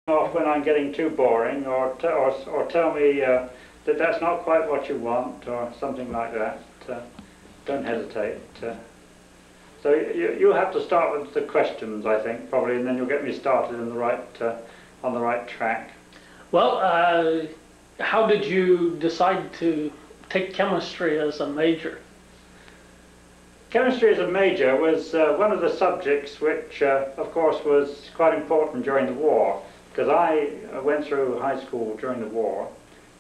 off when I'm getting too boring, or tell me that that's not quite what you want, or something like that. Don't hesitate. So you'll have to start with the questions, I think, probably, and then you'll get me started in the right on the right track. Well, how did you decide to take chemistry as a major? Chemistry as a major was one of the subjects which, of course, was quite important during the war, because I went through high school during the war,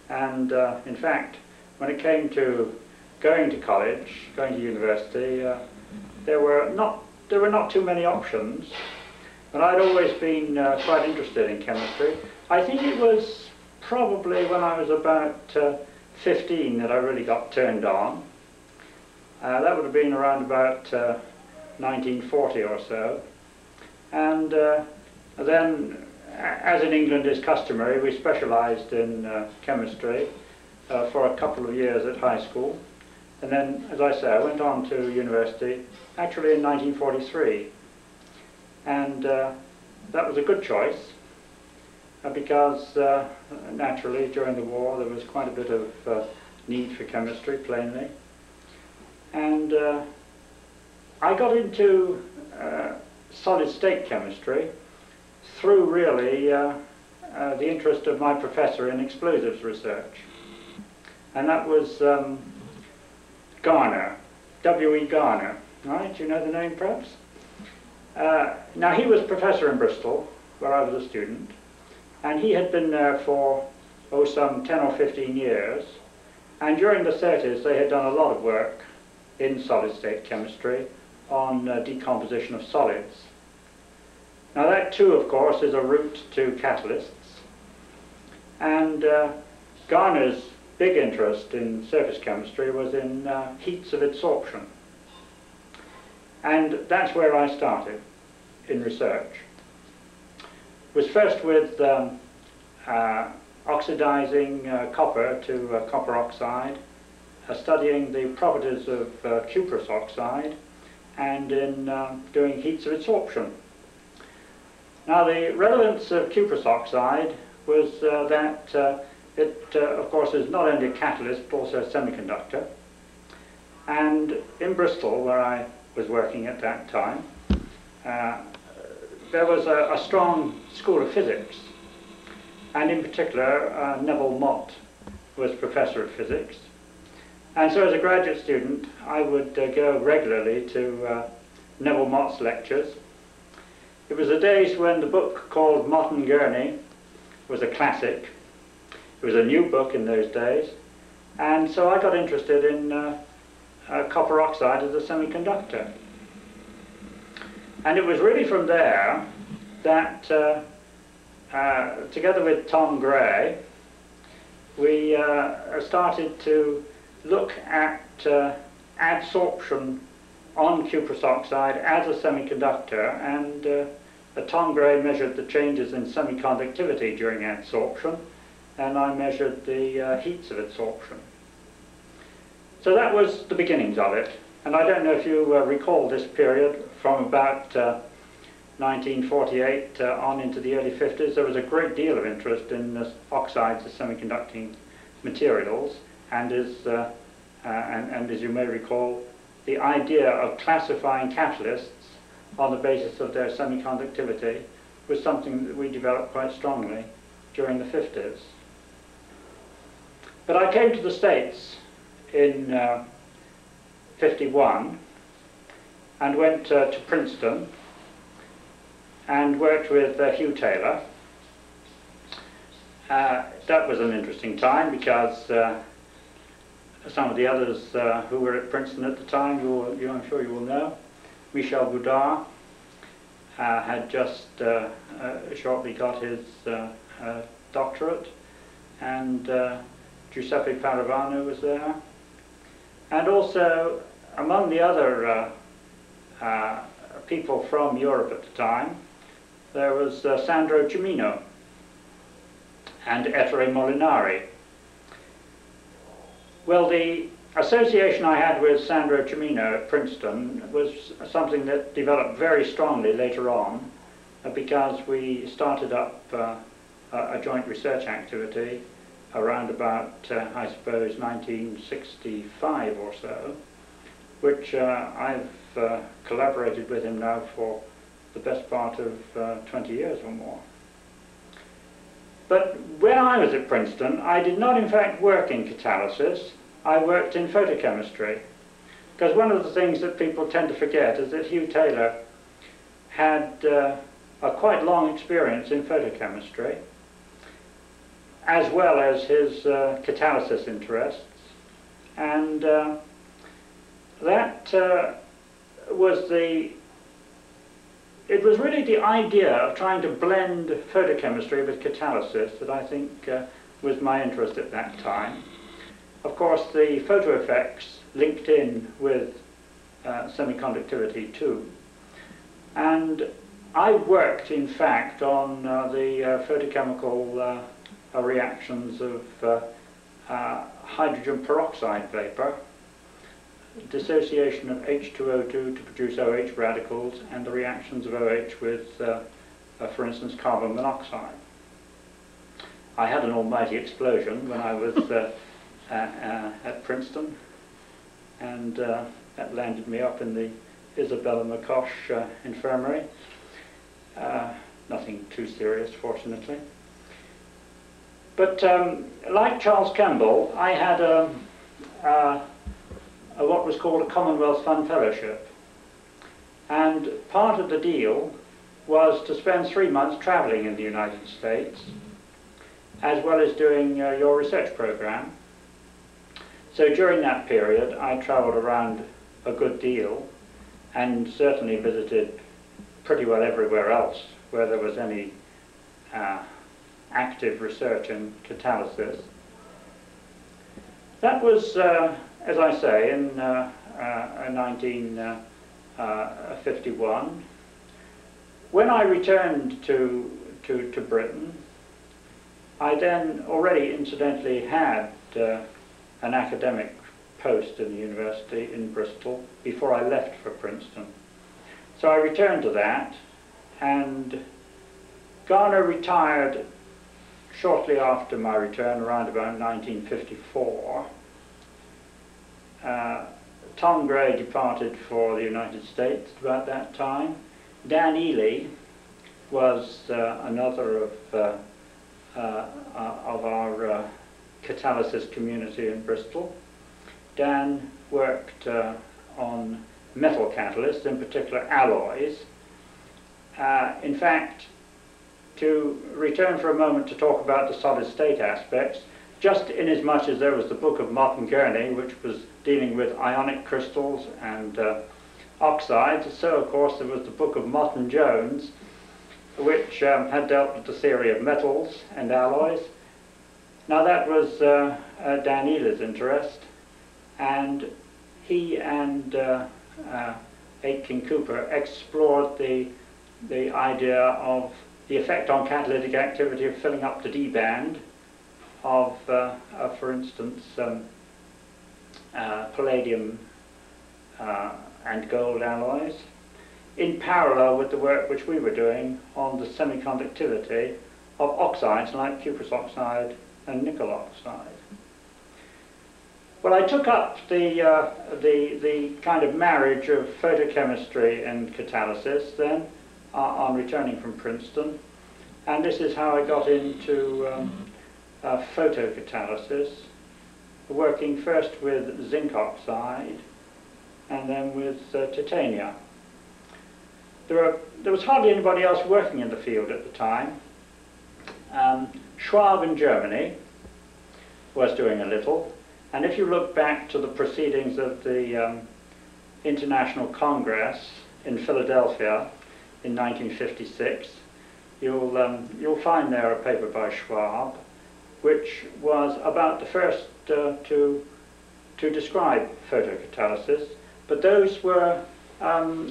and in fact, when it came to going to college, going to university, there were not too many options, and I'd always been quite interested in chemistry. I think it was probably when I was about 15 that I really got turned on. That would have been around about 1940 or so, and then, as in England is customary, we specialised in chemistry for a couple of years at high school, and then, as I say, I went on to university actually in 1943, and that was a good choice because naturally during the war there was quite a bit of need for chemistry, plainly. And I got into solid state chemistry through really the interest of my professor in explosives research, and that was Garner, W.E. Garner, right? Do you know the name perhaps? Now he was professor in Bristol where I was a student, and he had been there for some 10 or 15 years, and during the 30s they had done a lot of work in solid-state chemistry on decomposition of solids. Now that too, of course, is a route to catalysts, and Garner's big interest in surface chemistry was in heats of adsorption, and that's where I started in research. It was first with oxidizing copper to copper oxide, studying the properties of cuprous oxide, and in doing heats of adsorption. Now the relevance of cuprous oxide was that it of course is not only a catalyst but also a semiconductor, and in Bristol where I was working at that time there was a strong school of physics, and in particular Neville Mott was professor of physics. And so as a graduate student, I would go regularly to Neville Mott's lectures. It was the days when the book called Mott and Gurney was a classic. It was a new book in those days. And so I got interested in copper oxide as a semiconductor. And it was really from there that, together with Tom Gray, we started to look at adsorption on cuprous oxide as a semiconductor, and Tom Gray measured the changes in semiconductivity during adsorption, and I measured the heats of adsorption. So that was the beginnings of it, and I don't know if you recall this period from about 1948 on into the early 50s. There was a great deal of interest in oxides as semiconducting materials, and as you may recall, the idea of classifying catalysts on the basis of their semiconductivity was something that we developed quite strongly during the 50s. But I came to the States in 51 and went to Princeton and worked with Hugh Taylor. That was an interesting time because some of the others who were at Princeton at the time, I'm sure you will know, Michel Boudard had just shortly got his doctorate, and Giuseppe Paravano was there, and also among the other people from Europe at the time, there was Sandro Cimino and Ettore Molinari. Well, the association I had with Sandro Cimino at Princeton was something that developed very strongly later on, because we started up a joint research activity around about, I suppose, 1965 or so, which I've collaborated with him now for the best part of 20 years or more. But when I was at Princeton, I did not in fact work in catalysis, I worked in photochemistry. Because one of the things that people tend to forget is that Hugh Taylor had a quite long experience in photochemistry, as well as his catalysis interests. And that was it was really the idea of trying to blend photochemistry with catalysis that I think was my interest at that time. Of course, the photo effects linked in with semiconductivity too. And I worked, in fact, on the photochemical reactions of hydrogen peroxide vapor, dissociation of H2O2 to produce OH radicals, and the reactions of OH with, for instance, carbon monoxide. I had an almighty explosion when I was at Princeton, and that landed me up in the Isabella McCosh infirmary. Nothing too serious, fortunately. But like Charles Kemble, I had what was called a Commonwealth Fund Fellowship. And part of the deal was to spend 3 months traveling in the United States, as well as doing your research program. So during that period, I traveled around a good deal and certainly visited pretty well everywhere else where there was any active research in catalysis. That was, as I say, in 1951. When I returned to Britain, I then already incidentally had an academic post in the university in Bristol before I left for Princeton. So I returned to that, and Garner retired shortly after my return, around about 1954. Tom Gray departed for the United States about that time. Dan Ely was another of our catalysis community in Bristol. Dan worked on metal catalysts, in particular alloys. In fact, to return for a moment to talk about the solid state aspects, just in as much as there was the book of Mott and Gurney, which was dealing with ionic crystals and oxides, so of course there was the book of Mott and Jones, which had dealt with the theory of metals and alloys. Now that was Dan Ely's interest, and he and Aitken Cooper explored the idea of the effect on catalytic activity of filling up the D band of for instance, palladium and gold alloys, in parallel with the work which we were doing on the semiconductivity of oxides like cuprous oxide and nickel oxide. Well, I took up the kind of marriage of photochemistry and catalysis then on returning from Princeton, and this is how I got into photocatalysis, working first with zinc oxide and then with titania. There was hardly anybody else working in the field at the time. Schwab in Germany was doing a little, and if you look back to the proceedings of the International Congress in Philadelphia in 1956, you'll find there a paper by Schwab, which was about the first to describe photocatalysis, but those were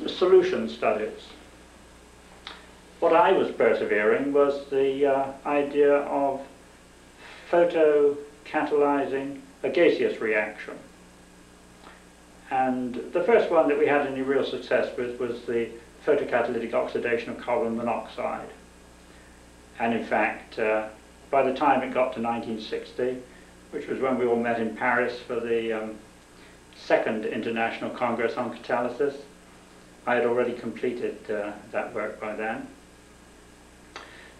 solution studies. What I was persevering was the idea of photocatalyzing a gaseous reaction. And the first one that we had any real success with was the photocatalytic oxidation of carbon monoxide. And in fact, by the time it got to 1960, which was when we all met in Paris for the Second International Congress on Catalysis, I had already completed that work by then.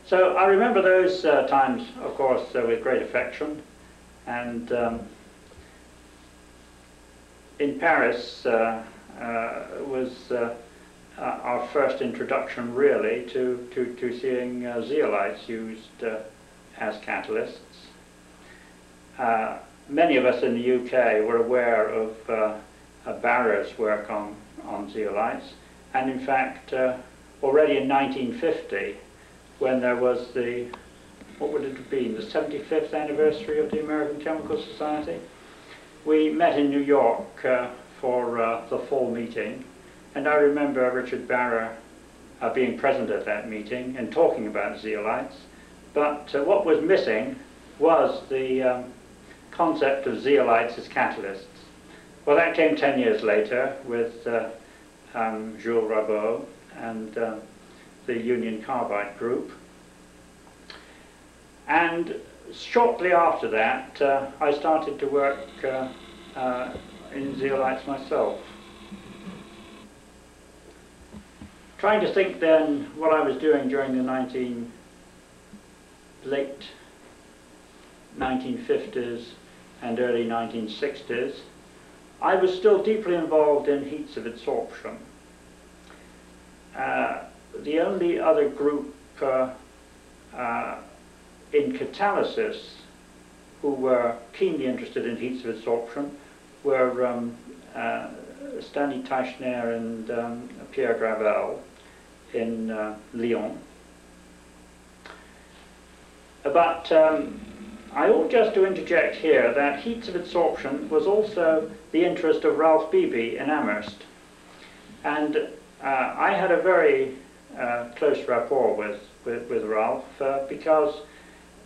So I remember those times, of course, with great affection. And in Paris was our first introduction, really, to seeing zeolites used as catalysts. Many of us in the UK were aware of Barrer's work on zeolites, and in fact, already in 1950, when there was the, what would it have been, the 75th anniversary of the American Chemical Society, we met in New York for the fall meeting, and I remember Richard Barrer being present at that meeting and talking about zeolites, but what was missing was the concept of zeolites as catalysts. Well, that came 10 years later with Jules Rabot and the Union Carbide group. And shortly after that, I started to work in zeolites myself. Trying to think then what I was doing during the late 1950s and early 1960s, I was still deeply involved in heats of adsorption. The only other group in catalysis who were keenly interested in heats of adsorption were Stanley Teichner and Pierre Gravel in Lyon. But I ought just to interject here that heats of adsorption was also the interest of Ralph Beebe in Amherst. And I had a very close rapport with Ralph because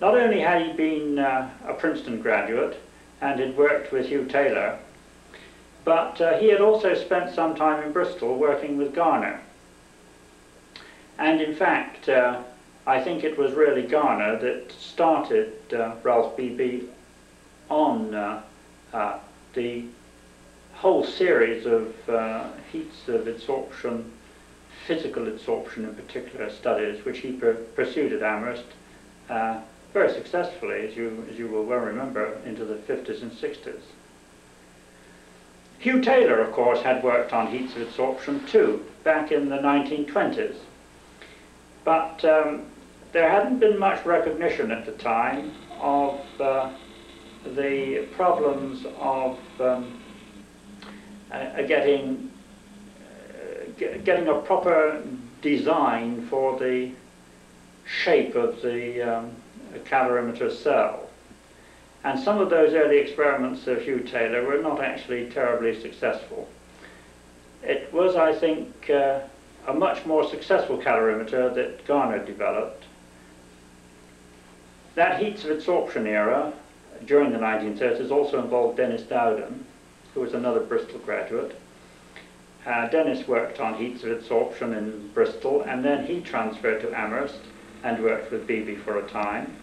not only had he been a Princeton graduate and had worked with Hugh Taylor, but he had also spent some time in Bristol working with Garner. And in fact, I think it was really Garner that started Ralph Beebe on the whole series of heats of adsorption, physical adsorption in particular studies, which he pursued at Amherst very successfully, as you will well remember, into the 50s and 60s. Hugh Taylor, of course, had worked on heats of adsorption too, back in the 1920s. But there hadn't been much recognition at the time of the problems of getting a proper design for the shape of the calorimeter cell. And some of those early experiments of Hugh Taylor were not actually terribly successful. It was, I think, a much more successful calorimeter that Garner developed. That heats of adsorption era during the 1930s also involved Dennis Dowden, who was another Bristol graduate. Dennis worked on heats of adsorption in Bristol, and then he transferred to Amherst and worked with Beebe for a time.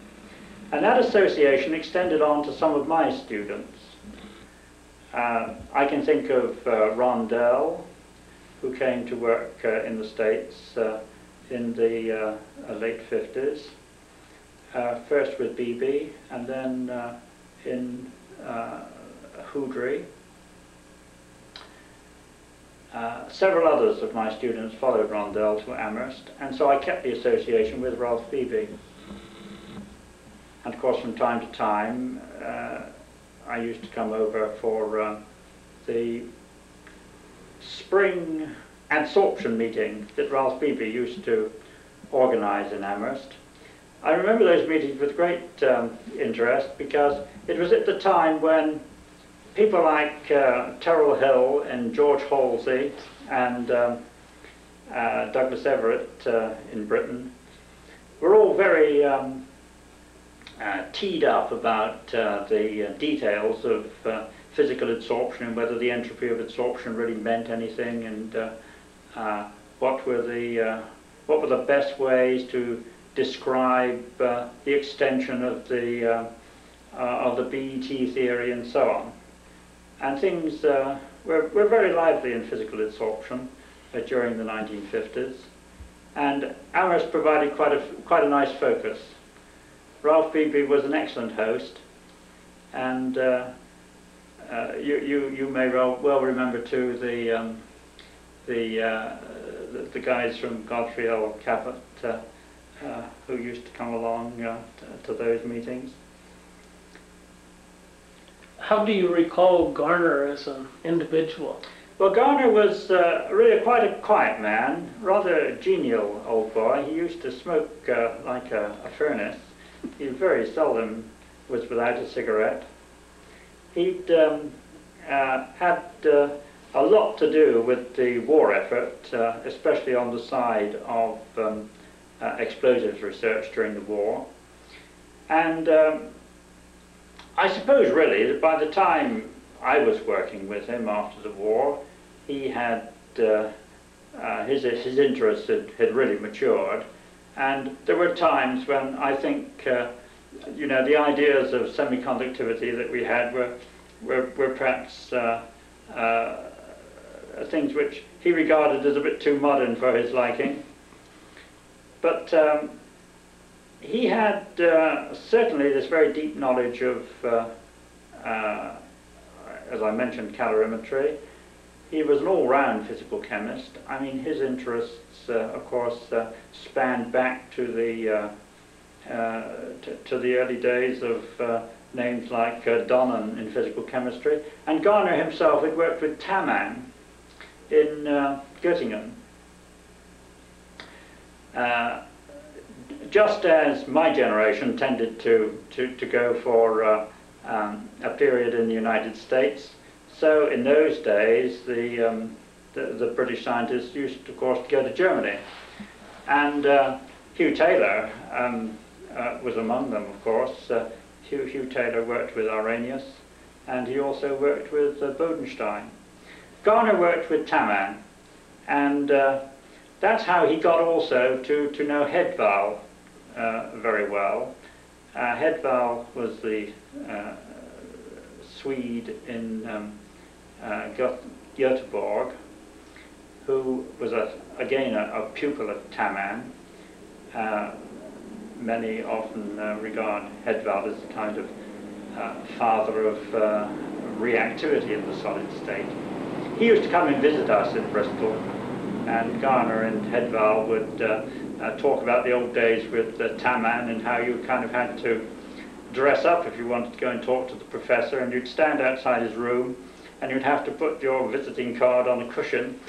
And that association extended on to some of my students. I can think of Rondell, who came to work in the States in the late 50s, first with Beebe and then in Houdry. Several others of my students followed Rondell to Amherst, and so I kept the association with Ralph Beebe. And of course, from time to time, I used to come over for the spring adsorption meeting that Ralph Beebe used to organize in Amherst. I remember those meetings with great interest because it was at the time when people like Terrell Hill and George Halsey and Douglas Everett in Britain were all very teed up about the details of physical adsorption and whether the entropy of adsorption really meant anything, and what were the best ways to describe the extension of the BET theory and so on. And things were very lively in physical absorption during the 1950s. And Amherst provided quite a nice focus. Ralph Beebe was an excellent host, and you may well remember too the guys from Godfrey L. Cabot who used to come along to those meetings. How do you recall Garner as an individual? Well, Garner was really quite a quiet man, rather genial old boy. He used to smoke like a furnace. He very seldom was without a cigarette. He'd had a lot to do with the war effort, especially on the side of explosives research during the war. And I suppose really that by the time I was working with him after the war, he had his interest had really matured, and there were times when I think the ideas of semiconductivity that we had were perhaps things which he regarded as a bit too modern for his liking. But he had certainly this very deep knowledge of, as I mentioned, calorimetry. He was an all-round physical chemist. I mean, his interests, of course, spanned back to the early days of names like Donnan in physical chemistry. And Garner himself had worked with Taman in Göttingen. Just as my generation tended to go for a period in the United States, so in those days the British scientists used, of course, to go to Germany. And Hugh Taylor was among them, of course. Hugh Taylor worked with Arrhenius, and he also worked with Bodenstein. Garner worked with Taman, and that's how he got also to know Hedval very well. Hedval was the Swede in Göteborg, who was again a pupil of Taman. Many often regard Hedval as the kind of father of reactivity in the solid state. He used to come and visit us in Bristol, and Garner and Hedval would talk about the old days with Taman and how you kind of had to dress up if you wanted to go and talk to the professor, and you'd stand outside his room and you'd have to put your visiting card on a cushion,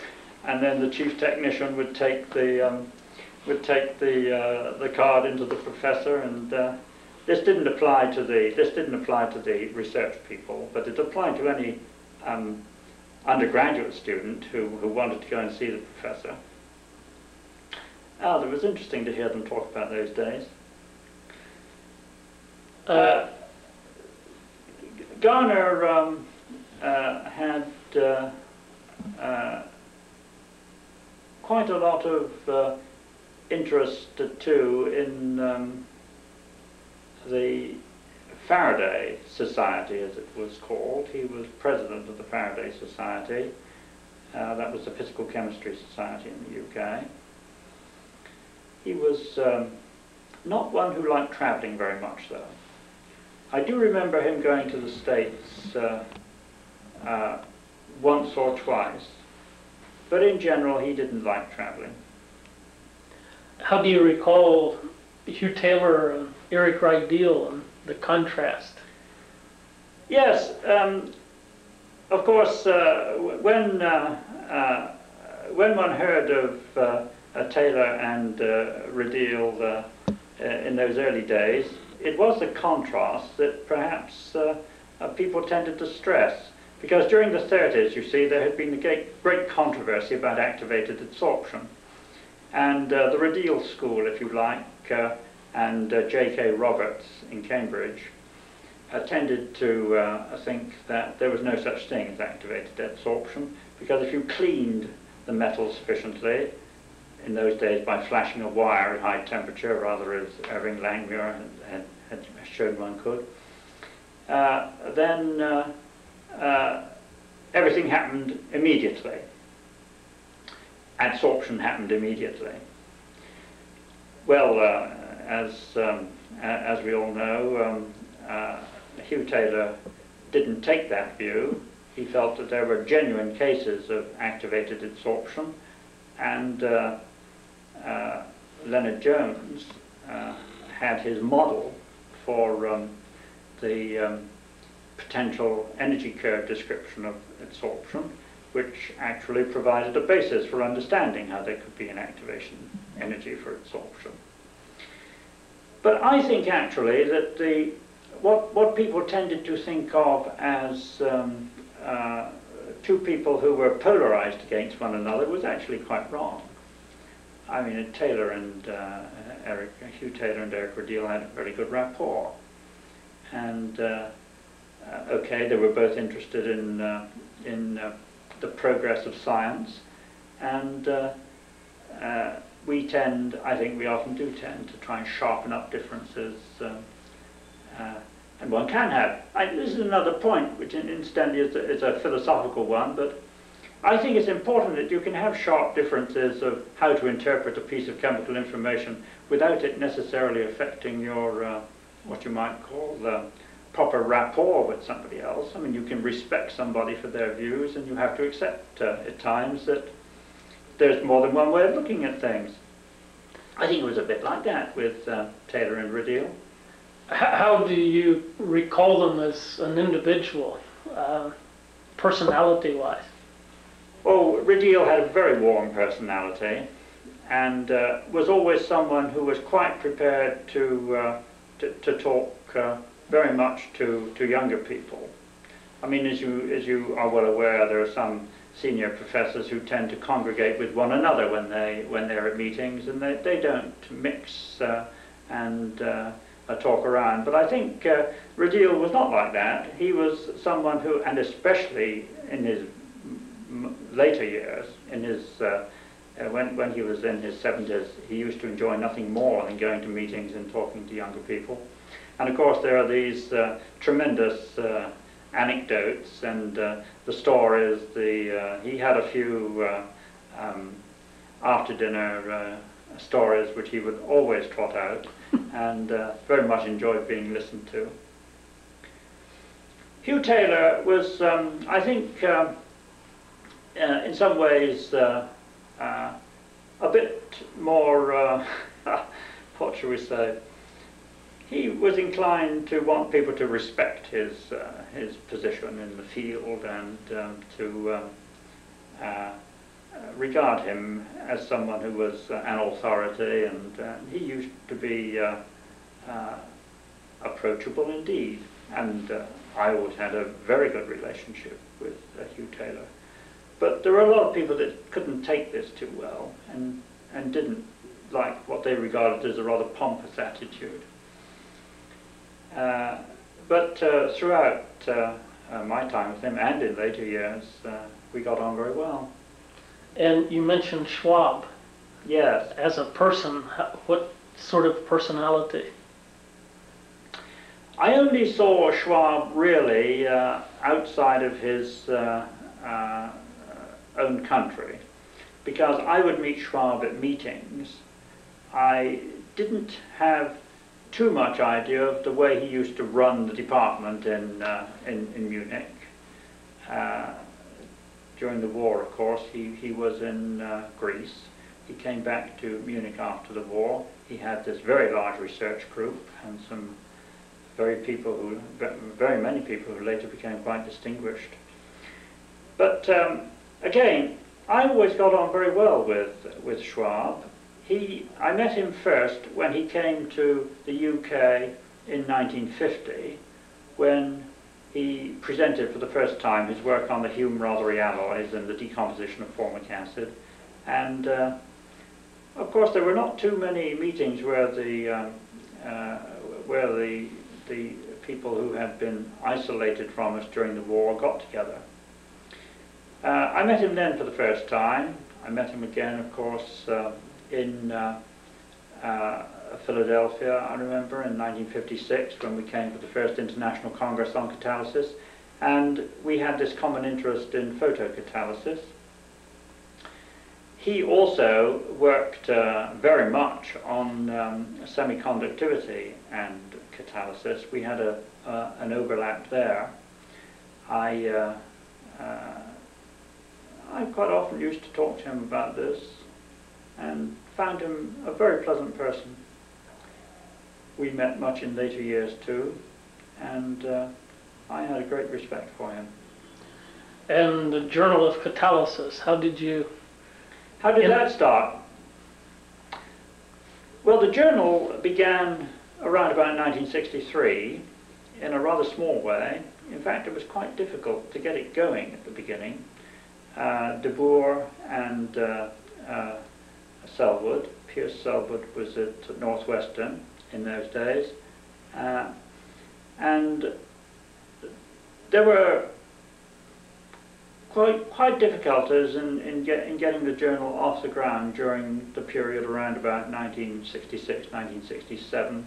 and then the chief technician would take the card into the professor, and this didn't apply to the research people, but it applied to any undergraduate student who wanted to go and see the professor. It was interesting to hear them talk about those days. Garner had quite a lot of interest too in the Faraday Society, as it was called. He was president of the Faraday Society. That was the Physical Chemistry Society in the UK. He was not one who liked travelling very much, though. I do remember him going to the States once or twice, but in general he didn't like travelling. How do you recall Hugh Taylor and Eric Rydell and the contrast? Yes, of course, when one heard of Taylor and Rydell in those early days, it was a contrast that perhaps people tended to stress. Because during the 30s, you see, there had been a great controversy about activated absorption. And the Rydell school, if you like, and J.K. Roberts in Cambridge tended to think that there was no such thing as activated absorption, because if you cleaned the metal sufficiently, in those days by flashing a wire at high temperature, rather as Irving Langmuir had shown one could. Then everything happened immediately. Adsorption happened immediately. Well, as we all know, Hugh Taylor didn't take that view. He felt that there were genuine cases of activated adsorption, and Leonard Jones had his model for the potential energy curve description of adsorption, which actually provided a basis for understanding how there could be an activation energy for adsorption. But I think actually that what people tended to think of as two people who were polarized against one another was actually quite wrong. I mean, Hugh Taylor and Eric Rideal had a very good rapport, and okay, they were both interested in the progress of science, and I think we often do tend to try and sharpen up differences, and one can have. This is another point, which incidentally is a philosophical one, but I think it's important that you can have sharp differences of how to interpret a piece of chemical information without it necessarily affecting your, what you might call proper rapport with somebody else. I mean, you can respect somebody for their views, and you have to accept at times that there's more than one way of looking at things. I think it was a bit like that with Taylor and Rideal. How do you recall them as an individual, personality-wise? Well, Rideal had a very warm personality, and was always someone who was quite prepared to talk very much to younger people. I mean, as you are well aware, there are some senior professors who tend to congregate with one another when they're at meetings, and they don't mix and talk around. But I think Rideal was not like that. He was someone who, and especially in his later years, in his when he was in his 70s, he used to enjoy nothing more than going to meetings and talking to younger people. And of course, there are these tremendous anecdotes and the stories. He had a few after dinner stories which he would always trot out, and very much enjoyed being listened to. Hugh Taylor was, I think, in some ways a bit more, what shall we say, he was inclined to want people to respect his position in the field, and to regard him as someone who was an authority, and he used to be approachable indeed. And I always had a very good relationship with Hugh Taylor. But there were a lot of people that couldn't take this too well, and didn't like what they regarded as a rather pompous attitude. But throughout my time with him, and in later years, we got on very well. And you mentioned Schwab. Yes. As a person, what sort of personality? I only saw Schwab really outside of his own country, because I would meet Schwab at meetings. I didn't have too much idea of the way he used to run the department in Munich. During the war, of course, he was in Greece. He came back to Munich after the war. He had this very large research group, and some very many people who later became quite distinguished. But again, I always got on very well with Schwab. I met him first when he came to the UK in 1950, when he presented for the first time his work on the Hume-Rothery alloys and the decomposition of formic acid. And of course, there were not too many meetings where the people who had been isolated from us during the war got together. I met him then for the first time. I met him again, of course, in Philadelphia, I remember, in 1956, when we came for the first International Congress on Catalysis, and we had this common interest in photocatalysis. He also worked very much on semiconductivity and catalysis. We had an overlap there. I quite often used to talk to him about this and found him a very pleasant person. We met much in later years too, and I had a great respect for him. And the Journal of Catalysis, how did that start? Well, the journal began around about 1963 in a rather small way. In fact, it was quite difficult to get it going at the beginning. De Boer and Selwood, Pierce Selwood was at Northwestern in those days, and there were quite difficulties in getting the journal off the ground during the period around about 1966, 1967.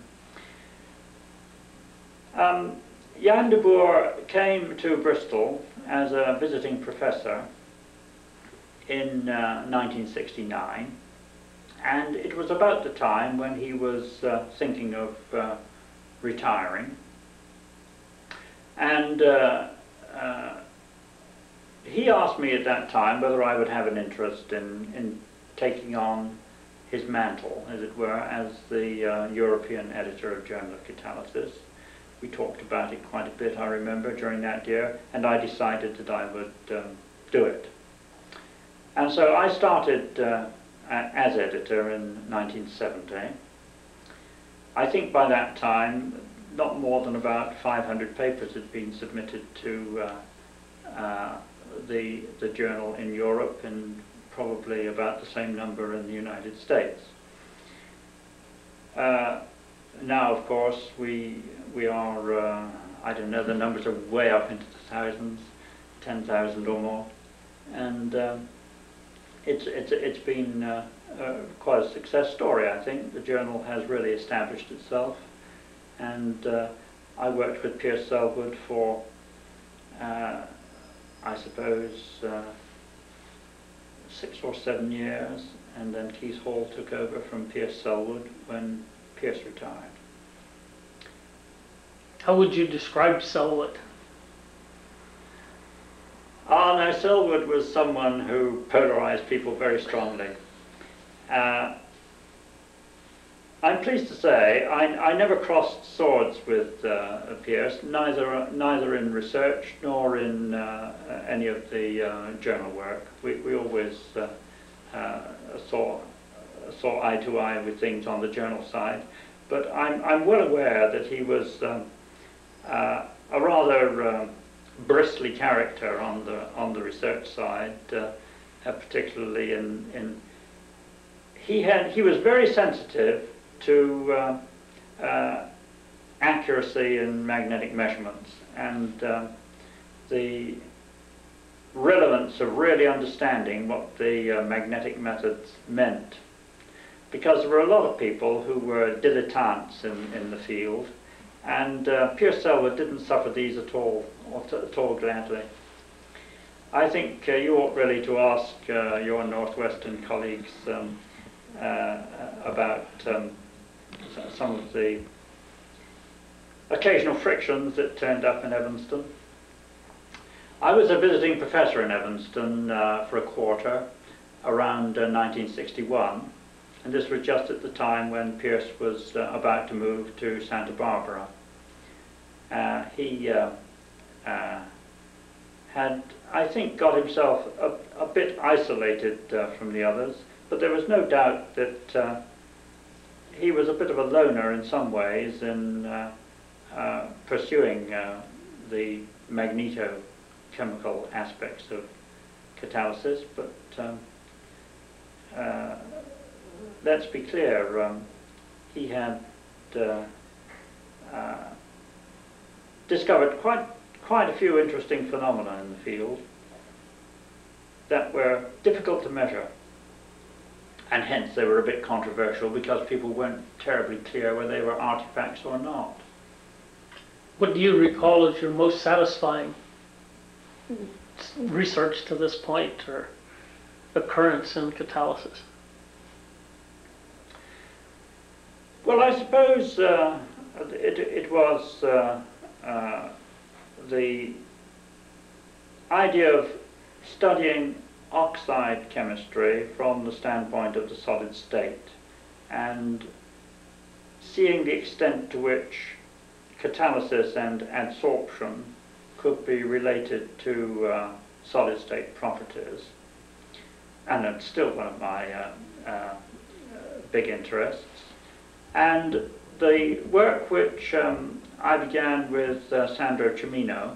Jan de Boer came to Bristol as a visiting professor in 1969, and it was about the time when he was thinking of retiring, and he asked me at that time whether I would have an interest in taking on his mantle, as it were, as the European editor of Journal of Catalysis. We talked about it quite a bit, I remember, during that year, and I decided that I would do it. And so I started as editor in 1970. I think by that time, not more than about 500 papers had been submitted to the journal in Europe, and probably about the same number in the United States. Now, of course, we are, I don't know, the numbers are way up into the thousands, 10,000 or more, and it's been quite a success story, I think. The journal has really established itself, and I worked with Pierce Selwood for, I suppose, 6 or 7 years, and then Keith Hall took over from Pierce Selwood when Pierce retired. How would you describe Selwood? Now, Selwood was someone who polarized people very strongly. I'm pleased to say I never crossed swords with Pierce, neither in research nor in any of the journal work. We always saw eye to eye with things on the journal side, but I'm well aware that he was a rather bristly character on the research side, particularly he was very sensitive to accuracy in magnetic measurements, and the relevance of really understanding what the magnetic methods meant, because there were a lot of people who were dilettantes in the field, and Pierce Selwood didn't suffer these at all gladly. I think you ought really to ask your Northwestern colleagues about some of the occasional frictions that turned up in Evanston. I was a visiting professor in Evanston for a quarter around 1961, and this was just at the time when Pierce was about to move to Santa Barbara. He had, I think, got himself a bit isolated from the others, but there was no doubt that he was a bit of a loner in some ways in pursuing the magnetochemical aspects of catalysis, but let's be clear, he had discovered quite a few interesting phenomena in the field that were difficult to measure. and hence they were a bit controversial because people weren't terribly clear whether they were artifacts or not. What do you recall as your most satisfying research to this point or occurrence in catalysis? Well, I suppose it was the idea of studying oxide chemistry from the standpoint of the solid state and seeing the extent to which catalysis and adsorption could be related to solid state properties. And it's still one of my big interests. And the work which I began with Sandro Cimino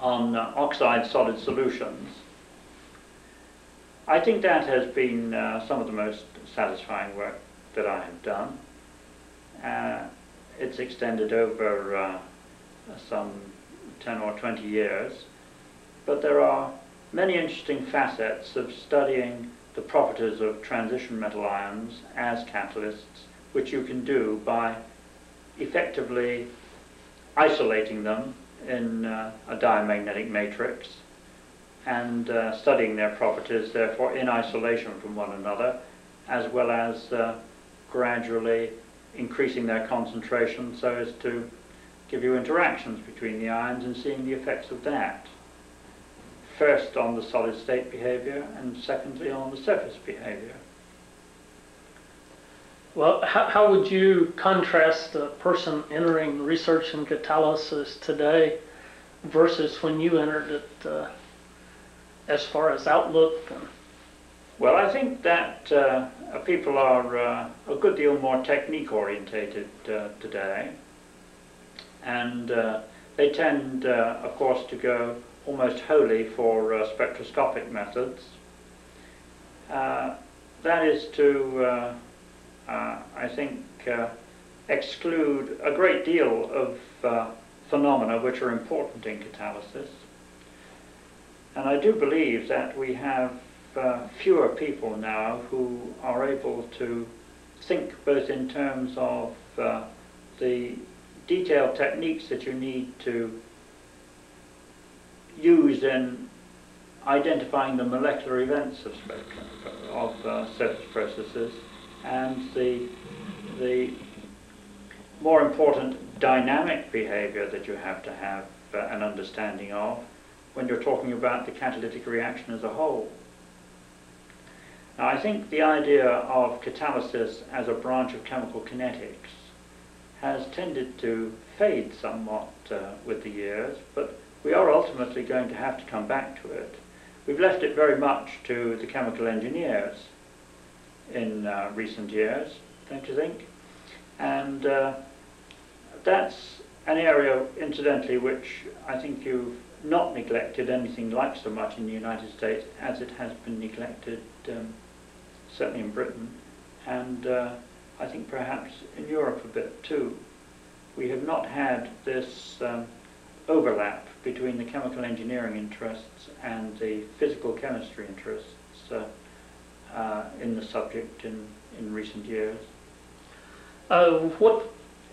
on oxide solid solutions, I think that has been some of the most satisfying work that I have done. It's extended over some 10 or 20 years, but there are many interesting facets of studying the properties of transition metal ions as catalysts, which you can do by effectively isolating them in a diamagnetic matrix and studying their properties, therefore, in isolation from one another, as well as gradually increasing their concentration so as to give you interactions between the ions and seeing the effects of that. First on the solid state behavior and secondly on the surface behavior. Well, how would you contrast a person entering research in catalysis today versus when you entered it as far as outlook? Well, I think that people are a good deal more technique orientated today, and they tend, of course, to go almost wholly for spectroscopic methods. That is to, I think, exclude a great deal of phenomena which are important in catalysis. And I do believe that we have fewer people now who are able to think both in terms of the detailed techniques that you need to use in identifying the molecular events of spectrum, of surface processes, and the more important dynamic behavior that you have to have an understanding of when you're talking about the catalytic reaction as a whole. Now, I think the idea of catalysis as a branch of chemical kinetics has tended to fade somewhat with the years, but we are ultimately going to have to come back to it. We've left it very much to the chemical engineers in recent years, don't you think? And that's an area, incidentally, which I think you've not neglected anything like so much in the United States as it has been neglected, certainly in Britain, and I think perhaps in Europe a bit too. We have not had this overlap between the chemical engineering interests and the physical chemistry interests in the subject in recent years. What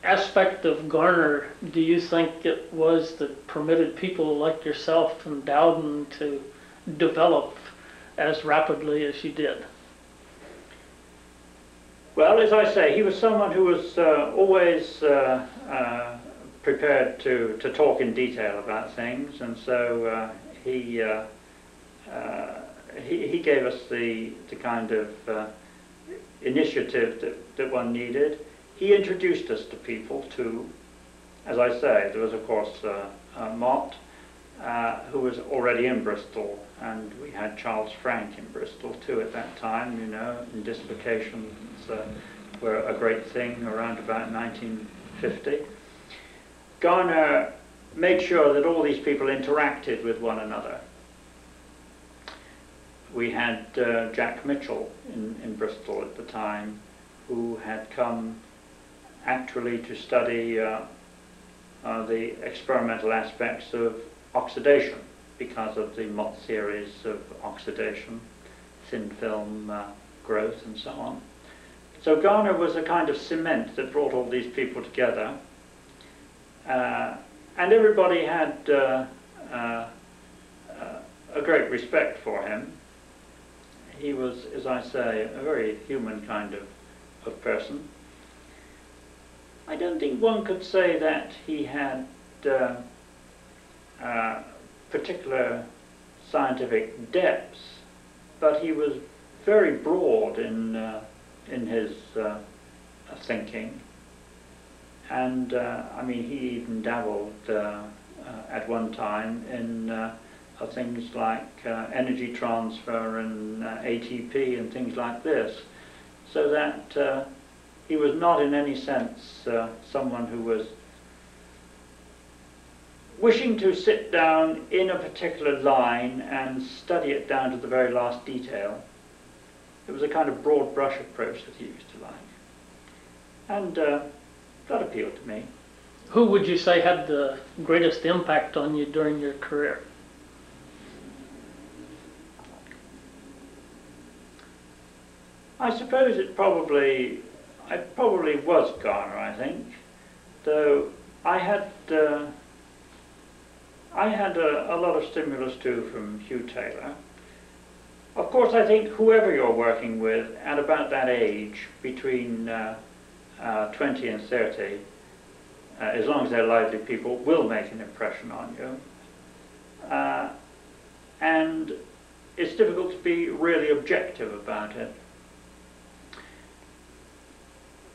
aspect of Garner do you think it was that permitted people like yourself and Dowden to develop as rapidly as you did? Well, as I say, he was someone who was always prepared to talk in detail about things, and so he gave us the kind of initiative that one needed. He introduced us to people too. As I say, there was of course Mott, who was already in Bristol, and we had Charles Frank in Bristol too at that time, you know, and dislocations were a great thing around about 1950. Garner made sure that all these people interacted with one another. We had Jack Mitchell in Bristol at the time, who had come actually to study the experimental aspects of oxidation because of the Mott theories of oxidation, thin film growth and so on. So Ghana was a kind of cement that brought all these people together, and everybody had a great respect for him. He was, as I say, a very human kind of person. I don't think one could say that he had particular scientific depths, but he was very broad in his thinking, and I mean, he even dabbled at one time in things like energy transfer and ATP and things like this, so that he was not in any sense someone who was wishing to sit down in a particular line and study it down to the very last detail. It was a kind of broad brush approach that he used to like, and that appealed to me. Who would you say had the greatest impact on you during your career? I suppose it probably was Ghana, I think, though I had a lot of stimulus too from Hugh Taylor. Of course, I think whoever you're working with at about that age, between 20 and 30, as long as they're lively people, will make an impression on you. And it's difficult to be really objective about it.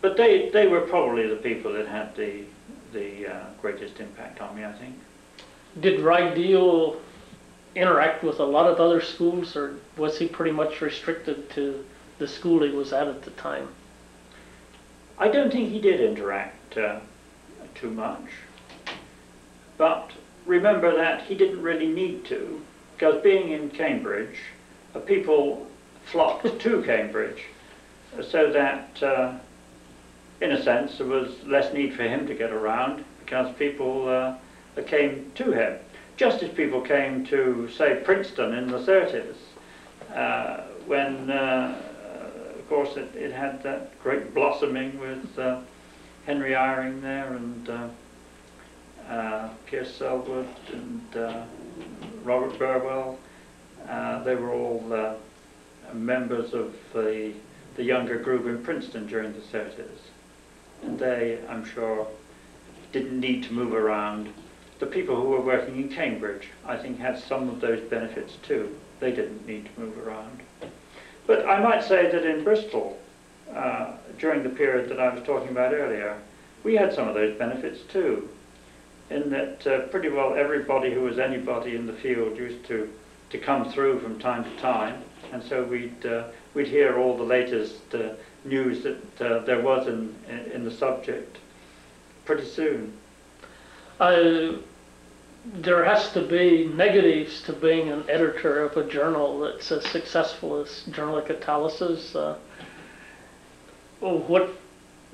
But they were probably the people that had the greatest impact on me, I think. Did Rydell interact with a lot of other schools, or was he pretty much restricted to the school he was at the time? I don't think he did interact too much, but remember that he didn't really need to, because being in Cambridge, people flocked to Cambridge, so that in a sense there was less need for him to get around, because people came to him, just as people came to, say, Princeton in the 30s, when of course it had that great blossoming with Henry Eyring there, and Pierce Selwood and Robert Burwell. They were all members of the younger group in Princeton during the 30s, and they, I'm sure, didn't need to move around. The people who were working in Cambridge, I think, had some of those benefits too. They didn't need to move around. But I might say that in Bristol, during the period that I was talking about earlier, we had some of those benefits too, in that pretty well everybody who was anybody in the field used to come through from time to time, and so we'd hear all the latest news that there was in the subject pretty soon. There has to be negatives to being an editor of a journal that's as successful as Journal of Catalysis. What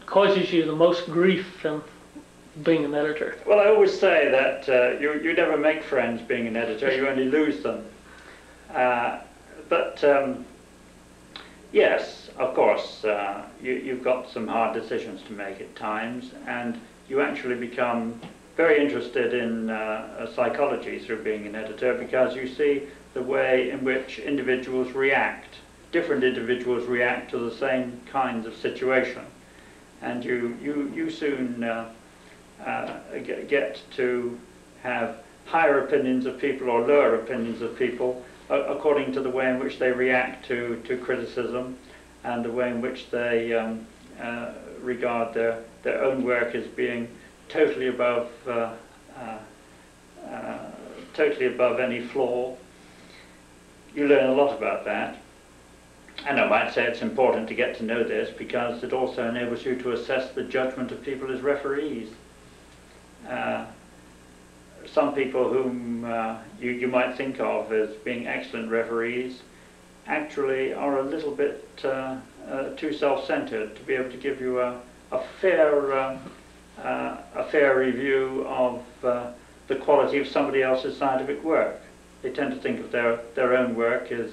causes you the most grief in being an editor? Well, I always say that you never make friends being an editor, you only lose them. But yes, of course, you've got some hard decisions to make at times, and you actually become very interested in psychology through being an editor, because you see the way in which individuals react, different individuals react to the same kinds of situation, and you soon get to have higher opinions of people or lower opinions of people according to the way in which they react to criticism, and the way in which they regard their own work as being totally above any flaw. You learn a lot about that, and I might say it's important to get to know this, because it also enables you to assess the judgment of people as referees. Some people whom you might think of as being excellent referees actually are a little bit too self-centered to be able to give you a fair review of the quality of somebody else's scientific work. They tend to think of their own work as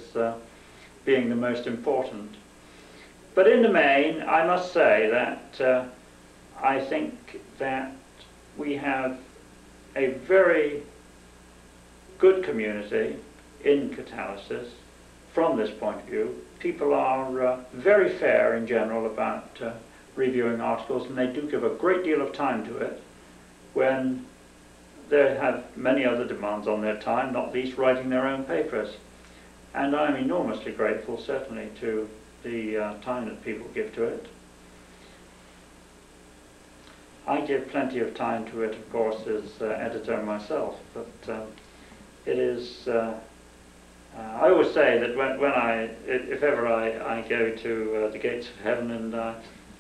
being the most important. But in the main, I must say that I think that we have a very good community in Catalysis from this point of view. People are very fair in general about reviewing articles, and they do give a great deal of time to it when they have many other demands on their time, not least writing their own papers. And I'm enormously grateful, certainly, to the time that people give to it. I give plenty of time to it, of course, as editor myself, but it is, I always say that if ever I go to the gates of heaven and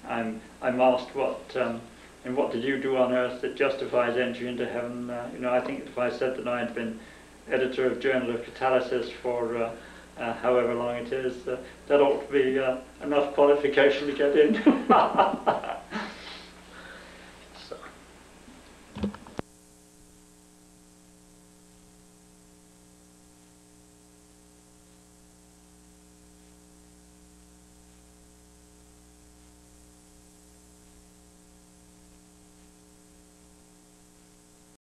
I'm asked and what did you do on earth that justifies entry into heaven, you know, I think if I said that I had been editor of Journal of Catalysis for however long it is, that ought to be enough qualification to get in.